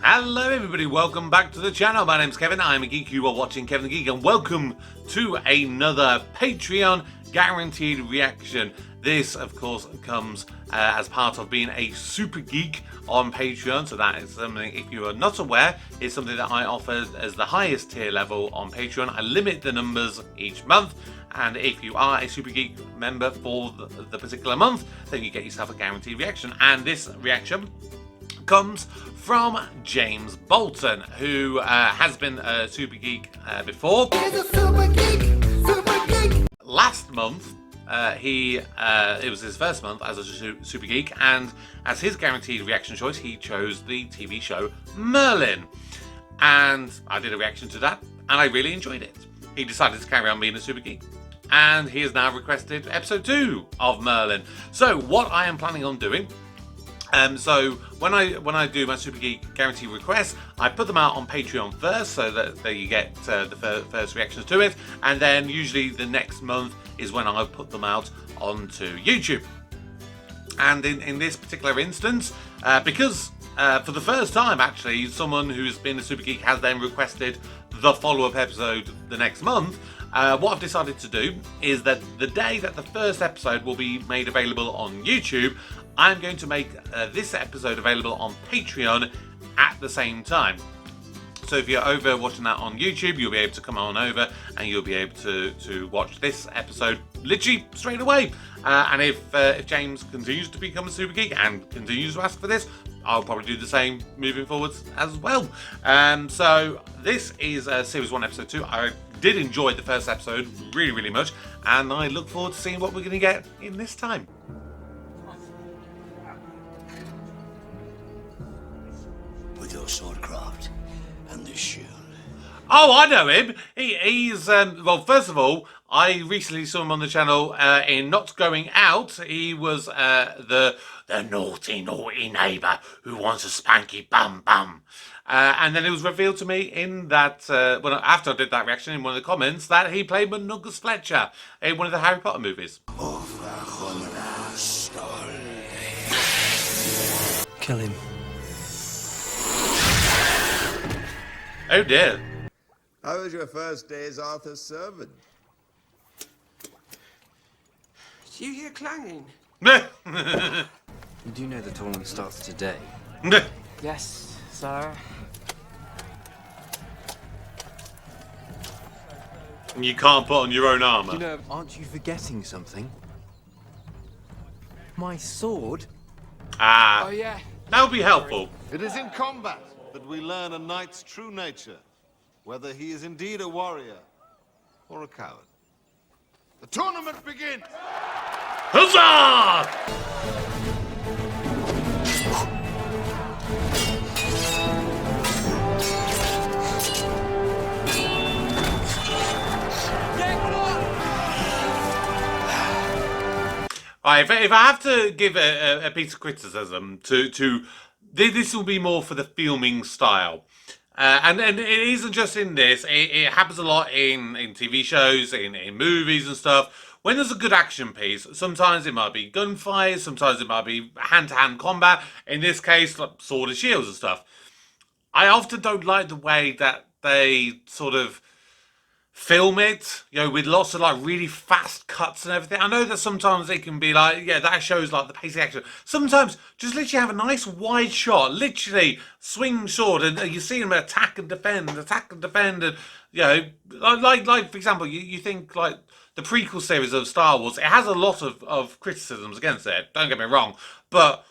Hello everybody, welcome back to the channel. My name's Kevin, I'm a geek, you are watching Kevin the Geek, and welcome to another Patreon guaranteed reaction. This, of course, comes as part of being a super geek on Patreon, so that is something, if you are not aware, is something that I offer as the highest tier level on Patreon. I limit the numbers each month, and if you are a super geek member for the particular month, then you get yourself a guaranteed reaction, and this reaction comes from James Bolton, who has been a super geek before. He's a super geek, super geek. Last month, it was his first month as a super geek, and as his guaranteed reaction choice, he chose the TV show Merlin. And I did a reaction to that, and I really enjoyed it. He decided to carry on being a super geek, and he has now requested episode 2 of Merlin. So what I am planning on doing, so when I do my Super Geek guarantee requests, I put them out on Patreon first, so that you get the first reactions to it, and then usually the next month is when I put them out onto YouTube. And in this particular instance, because for the first time actually, someone who's been a Super Geek has then requested the follow-up episode the next month, what I've decided to do is that the day that the first episode will be made available on YouTube, I'm going to make this episode available on Patreon at the same time. So if you're over watching that on YouTube, you'll be able to come on over and you'll be able to watch this episode literally straight away. And if James continues to become a super geek and continues to ask for this, I'll probably do the same moving forwards as well. So this is Series 1, Episode 2. I did enjoy the first episode really, really much, and I look forward to seeing what we're going to get in this time. With your swordcraft and this shield. Oh, I know him. He's well, first of all, I recently saw him on the channel in Not Going Out. He was the naughty neighbour who wants a spanky bum bum. And then it was revealed to me in that, after I did that reaction in one of the comments, that he played Manugus Fletcher in one of the Harry Potter movies. Kill him. Oh dear. How was your first day as Arthur's servant? Do you hear clanging? You do know the tournament starts today? Yes, sir. You can't put on your own armour. You know, aren't you forgetting something? My sword? Ah, Oh, yeah. that would be helpful. It is in combat that we learn a knight's true nature, whether he is indeed a warrior or a coward. The tournament begins! Huzzah! Right, if I have to give a piece of criticism to this will be more for the filming style. And it isn't just in this, it happens a lot in TV shows, in movies and stuff. When there's a good action piece, sometimes it might be gunfire, sometimes it might be hand-to-hand combat. In this case, like sword and shields and stuff. I often don't like the way that they sort of film it, you know, with lots of like really fast cuts and everything. I know that sometimes it can be like, yeah, that shows like the pace of action. Sometimes just literally have a nice wide shot, literally swing sword, and you see them attack and defend, and you know, like for example, you think like the prequel series of Star Wars, it has a lot of criticisms against it. Don't get me wrong, but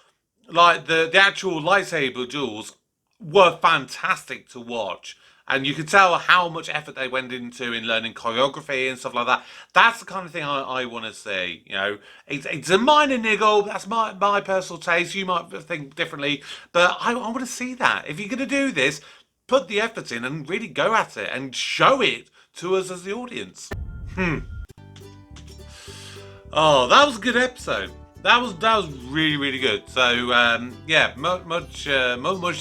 like the actual lightsaber duels were fantastic to watch. And you could tell how much effort they went into in learning choreography and stuff like that. That's the kind of thing I want to see. You know, it's a minor niggle. That's my personal taste. You might think differently, but I want to see that. If you're going to do this, put the effort in and really go at it and show it to us as the audience. Oh, that was a good episode. That was really, really good. So yeah, much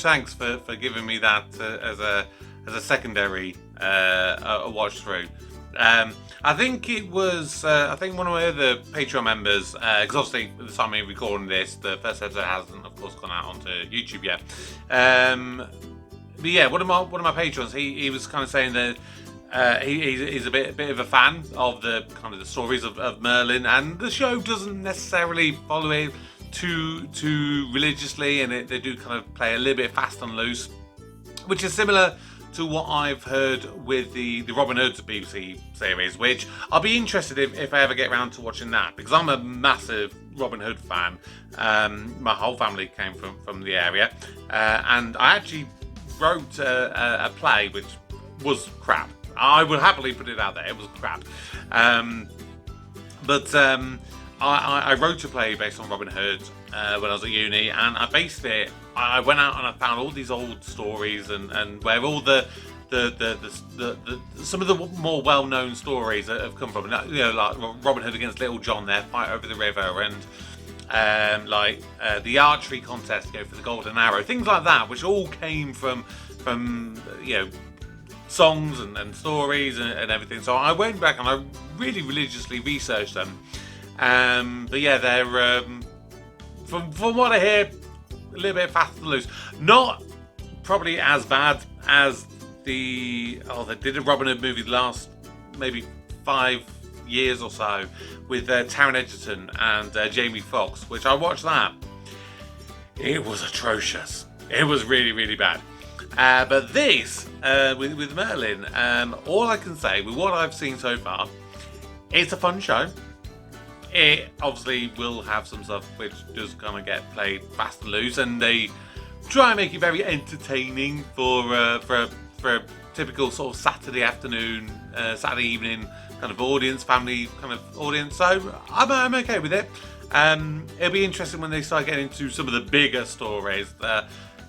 thanks for giving me that as a secondary watch through. I think it was I think one of my other Patreon members, because obviously at the time I'm recording this, the first episode hasn't of course gone out onto YouTube yet. yeah, one of my patrons, he was kind of saying that he's a bit of a fan of the kind of the stories of Merlin, and the show doesn't necessarily follow it too religiously, and they do kind of play a little bit fast and loose, which is similar to what I've heard with the Robin Hood BBC series, which I'll be interested if I ever get around to watching that, because I'm a massive Robin Hood fan. My whole family came from the area, and I actually wrote a play which was crap. I will happily put it out there, it was crap. But I wrote a play based on Robin Hood when I was at uni, and I based it. I went out and I found all these old stories and where all the some of the more well-known stories have come from. You know, like Robin Hood against Little John, their fight over the river, and the archery contest, for the golden arrow, things like that, which all came from songs and stories and everything. So I went back and I really religiously researched them. But yeah, they're from what I hear, a little bit fast and loose. Not probably as bad as they did a Robin Hood movie the last maybe 5 years or so with Taron Egerton and Jamie Foxx, which I watched that. It was atrocious. It was really, really bad. But this, with Merlin, all I can say with what I've seen so far, it's a fun show. It obviously will have some stuff which does kind of get played fast and loose, and they try and make it very entertaining for a typical sort of Saturday afternoon, Saturday evening kind of audience, family kind of audience. So I'm okay with it. It'll be interesting when they start getting into some of the bigger stories,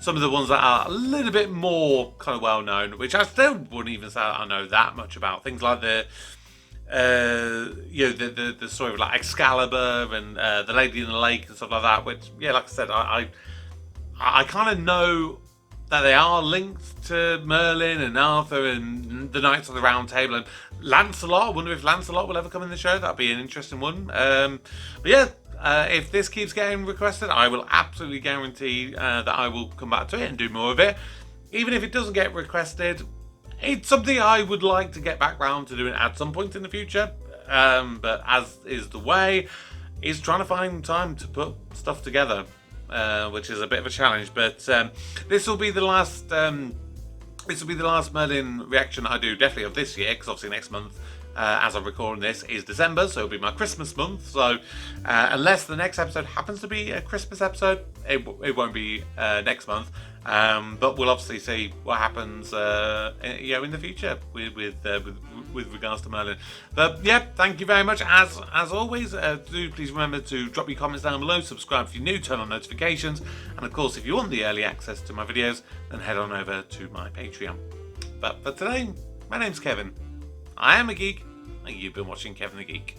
some of the ones that are a little bit more kind of well known, which I still wouldn't even say I know that much about. Things like the story of like Excalibur and the Lady in the Lake and stuff like that, which, yeah, like I said, I kind of know that they are linked to Merlin and Arthur and the Knights of the Round Table and Lancelot. I wonder if Lancelot will ever come in the show. That'd be an interesting one. But yeah, if this keeps getting requested, I will absolutely guarantee that I will come back to it and do more of it. Even if it doesn't get requested, it's something I would like to get back round to doing at some point in the future. But as is the way, is trying to find time to put stuff together, which is a bit of a challenge. But this will be the last. This will be the last Merlin reaction I do, definitely of this year, because obviously next month, as I'm recording this, is December, so it'll be my Christmas month. So unless the next episode happens to be a Christmas episode, it won't be next month. But we'll obviously see what happens, in the future with regards to Merlin. But yeah, thank you very much. As always, do please remember to drop your comments down below, subscribe if you're new, turn on notifications, and of course, if you want the early access to my videos, then head on over to my Patreon. But for today, my name's Kevin. I am a geek, and you've been watching Kevin the Geek.